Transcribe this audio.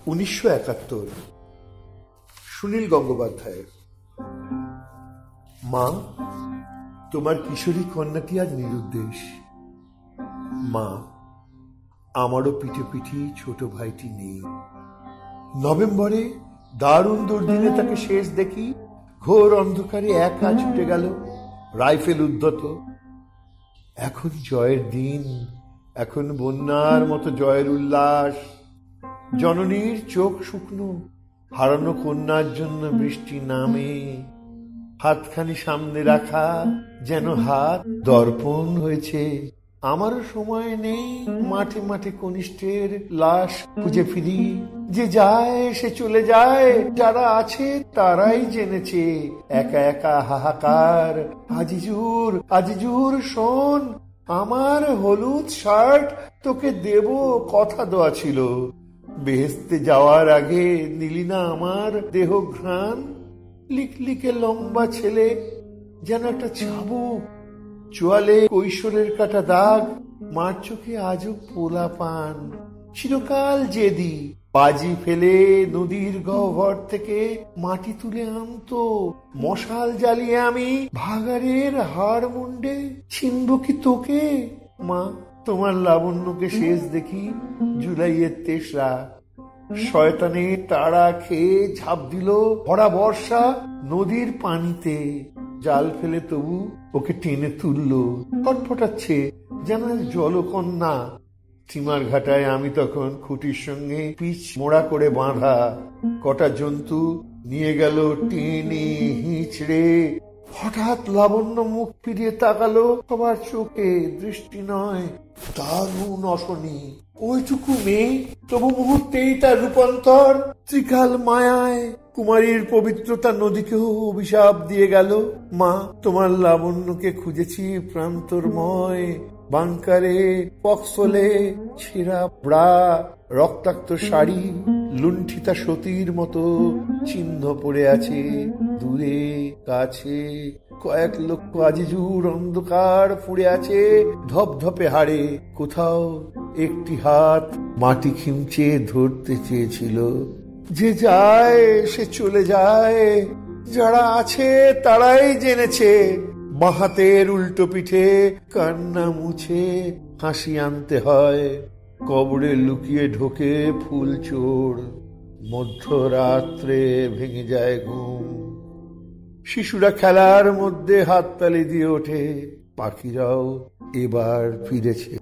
1971 সুনীল গঙ্গোপাধ্যায়। মা, তোমার কিশোরী কন্যাটি আজ নিরুদ্দেশ। মা, আমারও পিঠে পিঠে ছোট ভাইটি নেই। নভেম্বরে দারুণ দুর্দিনে তাকে শেষ দেখি। ঘোর অন্ধকারে একা ছুটে গেল, রাইফেল উদ্ধত। এখন জয়ের দিন, এখন বন্যার মতো জয়ের উল্লাস। জননীর চোখ শুকনো, হারানো কন্যার জন্য বৃষ্টি নামে। হাতখানি সামনে রাখা যেন হাত দর্পণ হয়েছে। আমারও সময় নেই মাঠে মাঠে কনিষ্ঠের লাশ খুঁজে ফিরি। যে যায় সে চলে যায়, যারা আছে তারাই জেনেছে। একা একা হাহাকার। আজিজুর, আজিজুর শোন, আমার হলুদ শার্ট তোকে দেব, কথা দেওয়া ছিল। বেহেস্তে যাওয়ার আগে নিলি না আমার দেহ ঘ্রাণ। লিকলিকে লম্বা ছেলে, যেন একটা চাবুক। চোয়ালে কৈশোরের কাটা দাগ, মার চোখে আজও পোলা পান। চিরকাল জেদি, বাজি ফেলে নদীর গহ্বর থেকে মাটি তুলে আনতো। মশাল জ্বালিয়ে আমি ভাগাড়ের হাড় মুন্ডে ছিনব কি তোকে? মা, তোমার লাবণ্যকে শেষ দেখি জুলাইয়ের 3রা। শয়তানে তাড়া খেয়ে ঝাঁপ দিল ভরা বর্ষা নদীর পানিতে। জাল ফেলে তবু ওকে টেনে তুলল, ফটফটাচ্ছে যেন জলকন্যা। স্টিমার ঘাটায় আমি তখন খুঁটির সঙ্গে পিচ মোড়া করে বাঁধা। কটা জন্তু নিয়ে গেল টেনে হিঁচড়ে। হঠাৎ লাবণ্য মুখ ফিরিয়ে তাকালো, সবার চোখে দৃষ্টি নয়, দারুণ অশনি। ওইটুকু মেয়ে, তবু মুহূর্তেই তার রূপান্তর ত্রিকাল মায়ায়। কুমারীর পবিত্রতা নদীকেও অভিশাপ দিয়ে গেল। মা, তোমার লাবণ্যকে খুঁজেছি প্রান্তরময়। বাংকারে, পক্সলে, ছেঁড়া ব্রা, রক্তাক্ত শাড়ি, লুণ্ঠিতা সতীর মতো চিহ্ন পড়ে আছে। দূরে কাছে কয়েক লক্ষ আজিজুর অন্ধকার পুড়ে আছে ধপধপে হাড়ে। কোথাও একটি হাত মাটি খিমচে ধরতে চেয়েছিল। যে যায় সে চলে যায়, যারা আছে তারাই জেনেছে। বাঁ-হাতের উল্টো পিঠে কান্না মুছে হাসি আনতে হয়। কবরে লুকিয়ে ঢোকে ফুল চোর। মধ্যরাত্রে ভেঙে যায় ঘুম। শিশুরা খেলার মধ্যে হাততালি দিয়ে ওঠে। পাখিরাও এবার ফিরেছে।